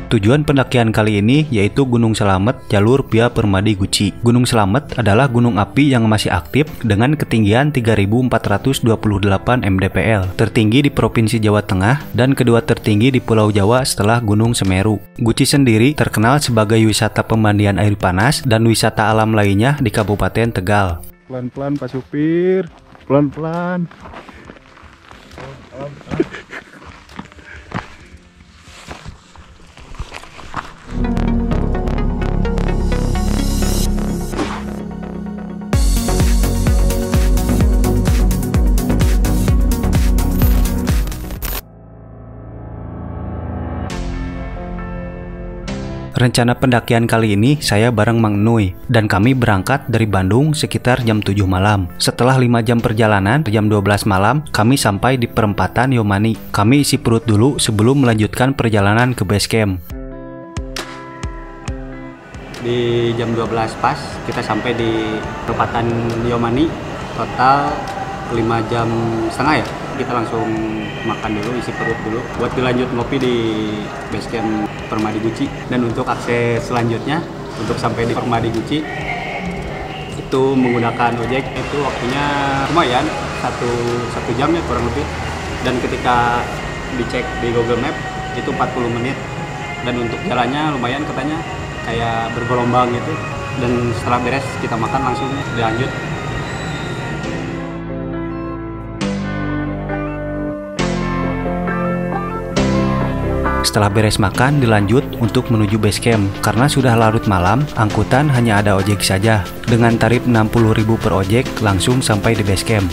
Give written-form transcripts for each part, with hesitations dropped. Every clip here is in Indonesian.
Tujuan pendakian kali ini yaitu Gunung Slamet jalur via Permadi Guci. Gunung Slamet adalah gunung api yang masih aktif dengan ketinggian 3.428 mdpl, tertinggi di Provinsi Jawa Tengah dan kedua tertinggi di Pulau Jawa setelah Gunung Semeru. Guci sendiri terkenal sebagai wisata pemandian air panas dan wisata alam lainnya di Kabupaten Tegal. Pelan-pelan Pak Supir, pelan-pelan. Rencana pendakian kali ini saya bareng Mang Nui dan kami berangkat dari Bandung sekitar jam 7 malam. Setelah 5 jam perjalanan, jam 12 malam kami sampai di perempatan Yomani. Kami isi perut dulu sebelum melanjutkan perjalanan ke base camp. Di jam 12 pas kita sampai di perempatan Yomani. Total 5 jam setengah ya. Kita langsung makan dulu, isi perut dulu buat dilanjut ngopi di base camp Permadi Guci. Dan untuk akses selanjutnya untuk sampai di Permadi Guci itu menggunakan ojek, itu waktunya lumayan satu jam ya kurang lebih. Dan ketika dicek di Google Map itu 40 menit. Dan untuk jalannya lumayan katanya kayak bergelombang gitu. Dan setelah beres kita makan langsung dilanjut. Setelah beres makan, dilanjut untuk menuju base camp. Karena sudah larut malam, angkutan hanya ada ojek saja. Dengan tarif 60.000 per ojek, langsung sampai di base camp.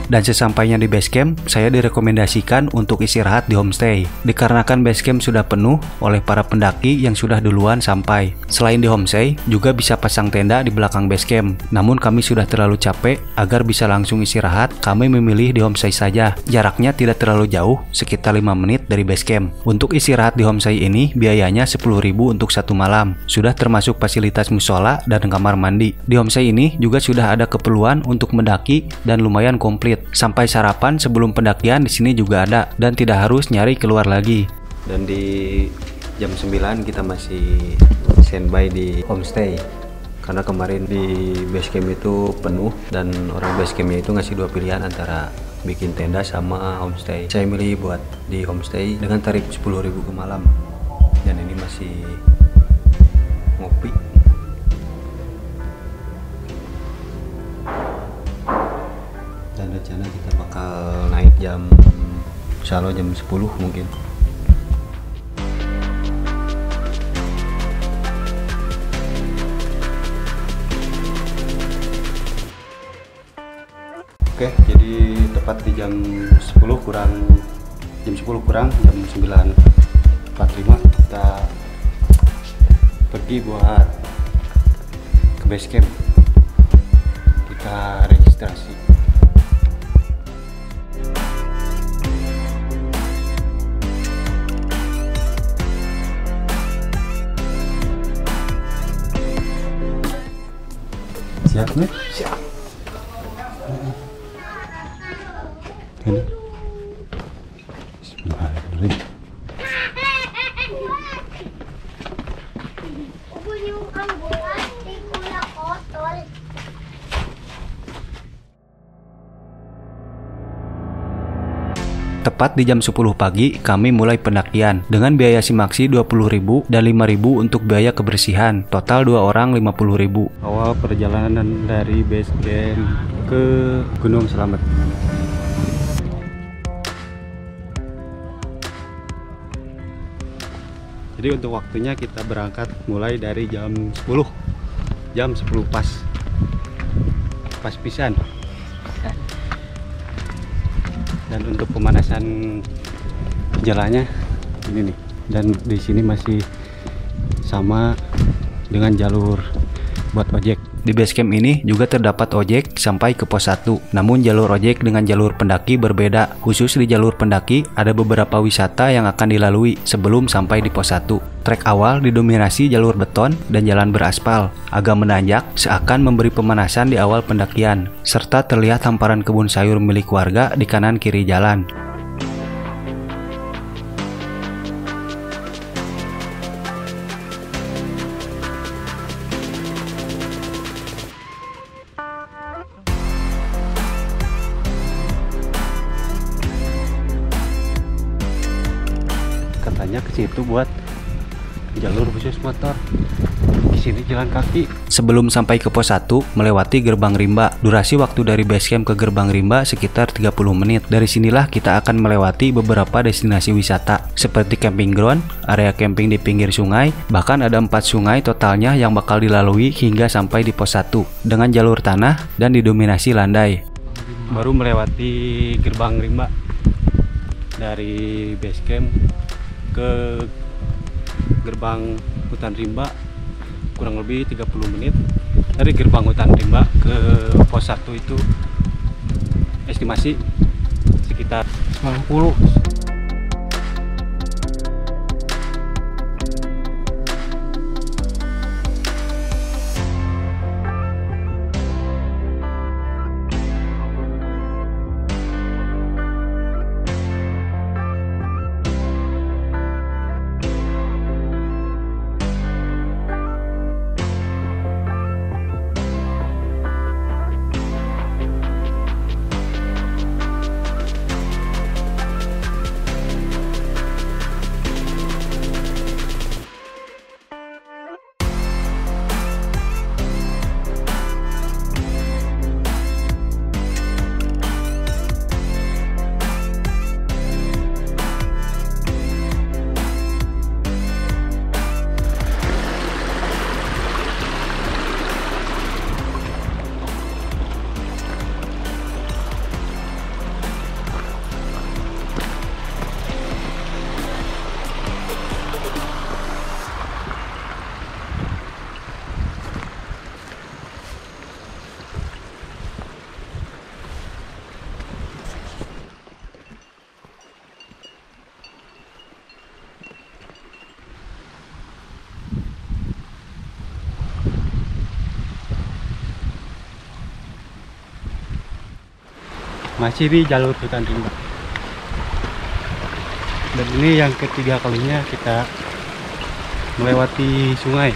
Dan sesampainya di base camp, saya direkomendasikan untuk istirahat di homestay. Dikarenakan base camp sudah penuh oleh para pendaki yang sudah duluan sampai. Selain di homestay, juga bisa pasang tenda di belakang base camp. Namun kami sudah terlalu capek, agar bisa langsung istirahat, kami memilih di homestay saja. Jaraknya tidak terlalu jauh, sekitar 5 menit dari base camp. Untuk istirahat di homestay ini, biayanya 10.000 untuk satu malam. Sudah termasuk fasilitas musola dan kamar mandi. Di homestay ini juga sudah ada keperluan untuk mendaki dan lumayan komplit. Sampai sarapan sebelum pendakian di sini juga ada dan tidak harus nyari keluar lagi. Dan di jam 9 kita masih standby di homestay karena kemarin di base camp itu penuh dan orang base campnya itu ngasih 2 pilihan antara bikin tenda sama homestay. Saya milih buat di homestay dengan tarif 10.000 ke malam. Dan ini masih ngopi. Dan rencana kita bakal naik jam insya Allah jam 10 mungkin. Oke, jadi tepat di jam 10 kurang jam 9.45 kita pergi buat ke base camp. Kita registrasi. Siap nih? Siap. Ini. Bismillahirrahmanirrahim. Tepat di jam 10 pagi, kami mulai pendakian dengan biaya simaksi 20.000 dan 5.000 untuk biaya kebersihan. Total 2 orang 50.000. Awal perjalanan dari base camp ke Gunung Slamet. Jadi untuk waktunya kita berangkat mulai dari jam 10. Jam 10 pas. Pas pisan. Dan untuk pemanasan jalannya ini nih. Dan di sini masih sama dengan jalur buat ojek. Di basecamp ini juga terdapat ojek sampai ke pos 1. Namun jalur ojek dengan jalur pendaki berbeda. Khusus di jalur pendaki ada beberapa wisata yang akan dilalui sebelum sampai di pos 1. Trek awal didominasi jalur beton dan jalan beraspal. Agak menanjak seakan memberi pemanasan di awal pendakian. Serta terlihat hamparan kebun sayur milik warga di kanan kiri jalan. Katanya ke situ buat jalur khusus motor. Di sini jalan kaki. Sebelum sampai ke pos 1, melewati gerbang rimba. Durasi waktu dari basecamp ke gerbang rimba sekitar 30 menit. Dari sinilah kita akan melewati beberapa destinasi wisata seperti camping ground, area camping di pinggir sungai, bahkan ada 4 sungai totalnya yang bakal dilalui hingga sampai di pos 1 dengan jalur tanah dan didominasi landai. Baru melewati gerbang rimba dari basecamp ke gerbang hutan rimba kurang lebih 30 menit. Dari gerbang hutan rimba ke pos 1 itu estimasi sekitar 90. Masih di jalur hutan rimba. Dan ini yang ketiga kalinya kita melewati sungai.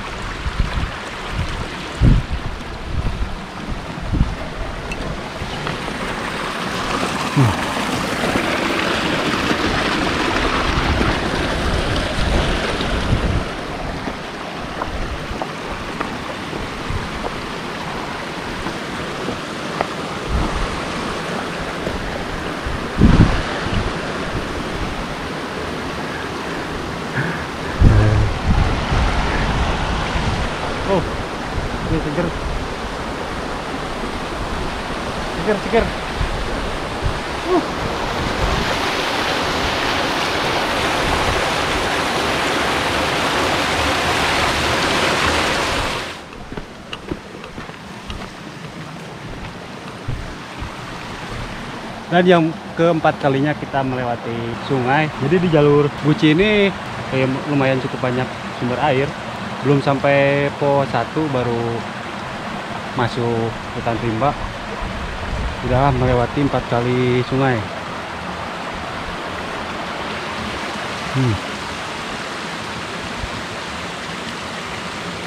Oh, ini seger. Seger. Dan yang keempat kalinya kita melewati sungai. Jadi di jalur Guci ini lumayan cukup banyak sumber air. Belum sampai pos 1 baru masuk hutan rimba. Sudah melewati 4 kali sungai.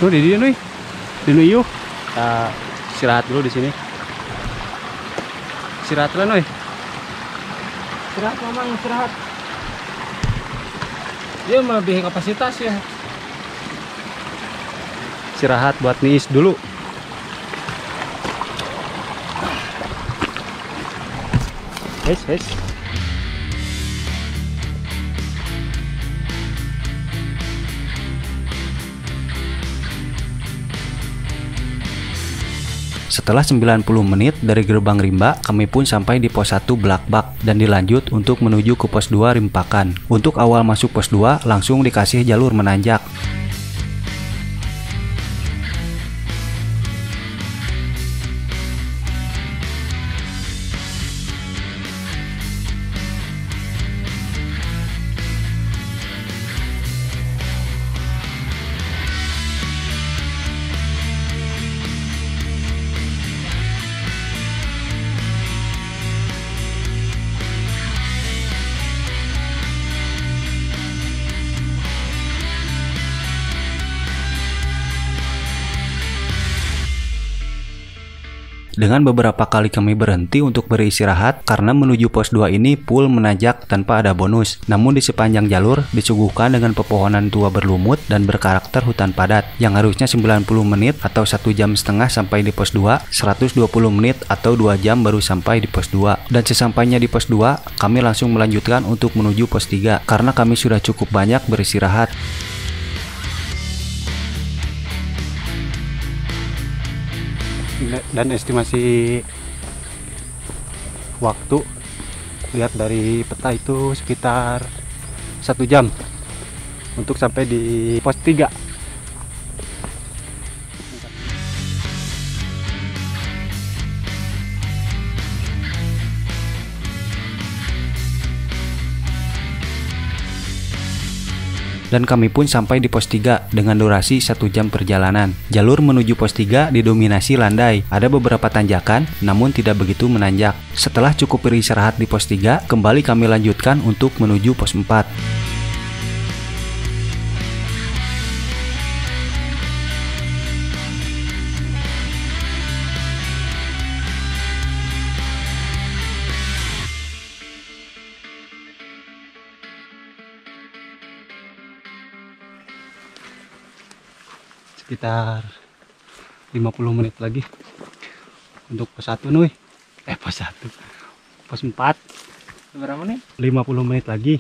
Tuh di sini, yuk. Kita istirahat dulu di sini. Istirahat lah, Noy. Istirahat, Mamang, istirahat. Dia melebihi kapasitas ya. Istirahat buat niis dulu. Hes. Setelah 90 menit dari gerbang rimba, kami pun sampai di pos 1 Blakbak dan dilanjut untuk menuju ke pos 2 Rimpakan. Untuk awal masuk pos 2 langsung dikasih jalur menanjak. Dengan beberapa kali kami berhenti untuk beristirahat karena menuju pos 2 ini full menanjak tanpa ada bonus. Namun di sepanjang jalur disuguhkan dengan pepohonan tua berlumut dan berkarakter hutan padat yang harusnya 90 menit atau 1,5 jam sampai di pos 2, 120 menit atau 2 jam baru sampai di pos 2. Dan sesampainya di pos 2, kami langsung melanjutkan untuk menuju pos 3 karena kami sudah cukup banyak beristirahat. Dan estimasi waktu lihat dari peta itu sekitar 1 jam untuk sampai di pos 3. Dan kami pun sampai di pos 3 dengan durasi 1 jam perjalanan. Jalur menuju pos 3 didominasi landai. Ada beberapa tanjakan, namun tidak begitu menanjak. Setelah cukup beristirahat di pos 3, kembali kami lanjutkan untuk menuju pos 4. Sekitar 50 menit lagi untuk pos 1 nih. Pos 1. Pos 4. Berapa nih? 50 menit lagi.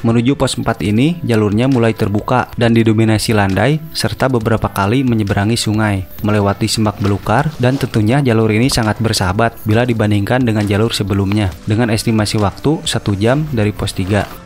Menuju pos 4 ini, jalurnya mulai terbuka dan didominasi landai, serta beberapa kali menyeberangi sungai, melewati semak belukar, dan tentunya jalur ini sangat bersahabat bila dibandingkan dengan jalur sebelumnya, dengan estimasi waktu 1 jam dari pos 3.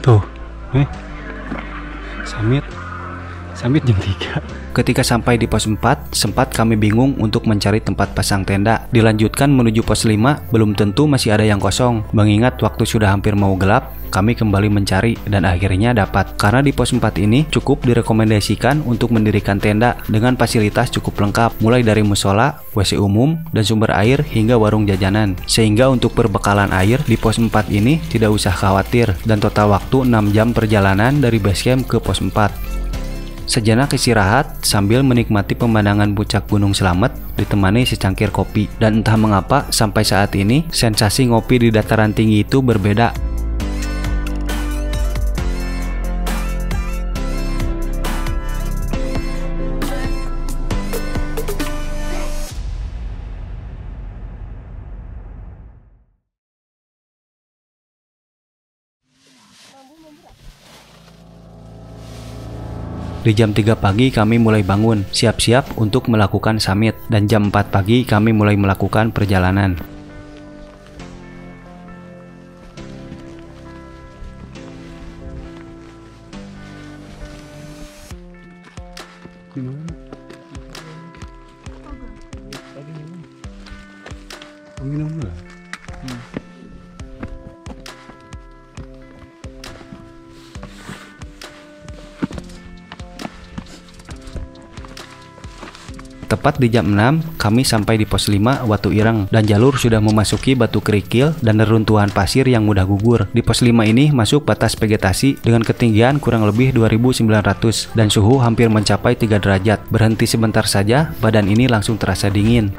Tuh, Samit jam 3. Ketika sampai di pos 4, sempat kami bingung untuk mencari tempat pasang tenda. Dilanjutkan menuju pos 5, belum tentu masih ada yang kosong. Mengingat waktu sudah hampir mau gelap, kami kembali mencari dan akhirnya dapat. Karena di pos 4 ini cukup direkomendasikan untuk mendirikan tenda dengan fasilitas cukup lengkap, mulai dari musola, WC umum, dan sumber air hingga warung jajanan. Sehingga untuk perbekalan air di pos 4 ini tidak usah khawatir, dan total waktu 6 jam perjalanan dari base camp ke pos 4. Sejenak istirahat sambil menikmati pemandangan puncak Gunung Slamet ditemani secangkir kopi. Dan entah mengapa sampai saat ini sensasi ngopi di dataran tinggi itu berbeda. Di jam 3 pagi kami mulai bangun, siap-siap untuk melakukan summit, dan jam 4 pagi kami mulai melakukan perjalanan. Minum lah. Tepat di jam 6, kami sampai di pos 5 Watu Ireng dan jalur sudah memasuki batu kerikil dan reruntuhan pasir yang mudah gugur. Di pos 5 ini masuk batas vegetasi dengan ketinggian kurang lebih 2900 dan suhu hampir mencapai 3 derajat. Berhenti sebentar saja, badan ini langsung terasa dingin.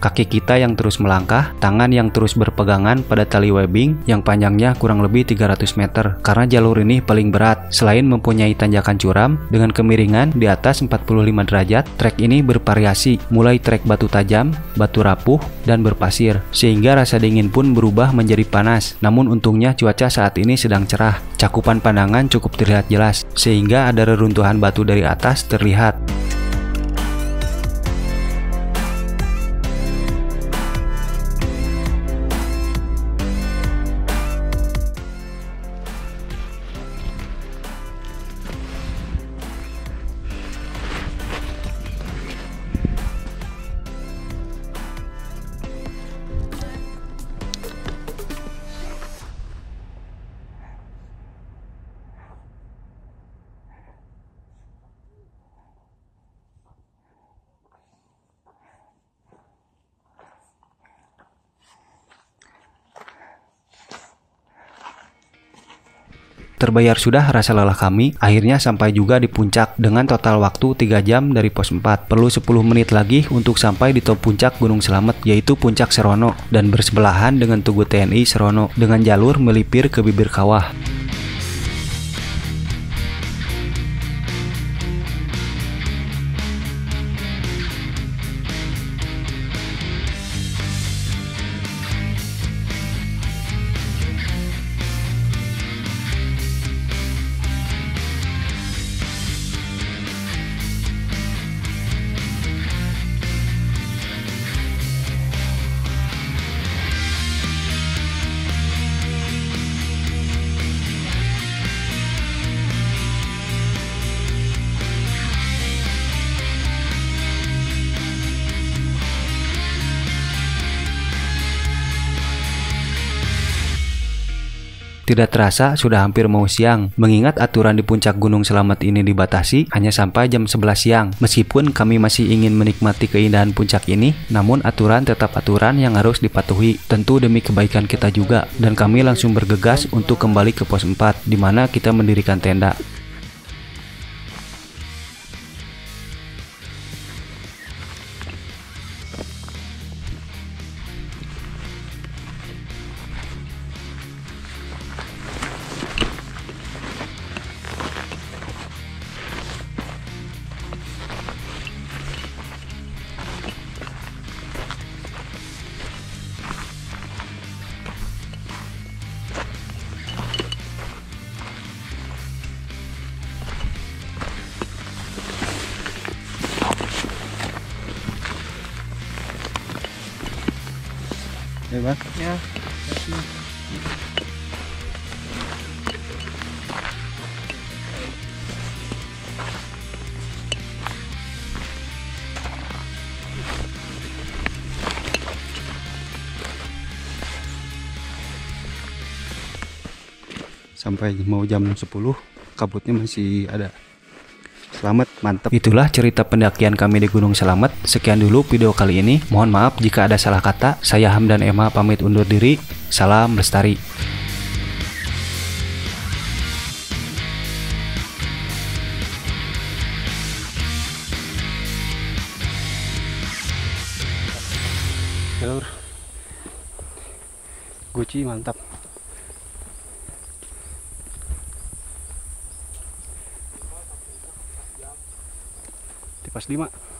Kaki kita yang terus melangkah, tangan yang terus berpegangan pada tali webbing yang panjangnya kurang lebih 300 meter. Karena jalur ini paling berat, selain mempunyai tanjakan curam dengan kemiringan di atas 45 derajat, trek ini bervariasi, mulai trek batu tajam, batu rapuh, dan berpasir, sehingga rasa dingin pun berubah menjadi panas. Namun untungnya cuaca saat ini sedang cerah, cakupan pandangan cukup terlihat jelas, sehingga ada reruntuhan batu dari atas terlihat. Terbayar sudah rasa lelah kami, akhirnya sampai juga di puncak dengan total waktu 3 jam dari pos 4. Perlu 10 menit lagi untuk sampai di top puncak Gunung Slamet, yaitu Puncak Serono, dan bersebelahan dengan Tugu TNI Serono dengan jalur melipir ke bibir kawah. Tidak terasa sudah hampir mau siang, mengingat aturan di puncak Gunung Slamet ini dibatasi hanya sampai jam 11 siang. Meskipun kami masih ingin menikmati keindahan puncak ini, namun aturan tetap aturan yang harus dipatuhi, tentu demi kebaikan kita juga. Dan kami langsung bergegas untuk kembali ke pos 4, di mana kita mendirikan tenda. Ya bang. Ya. Sampai mau jam 10 kabutnya masih ada. Selamat, mantap. Itulah cerita pendakian kami di Gunung Selamet. Sekian dulu video kali ini. Mohon maaf jika ada salah kata. Saya Hamdan Emma pamit undur diri. Salam lestari. Jalur Guci mantap. Di pas 5.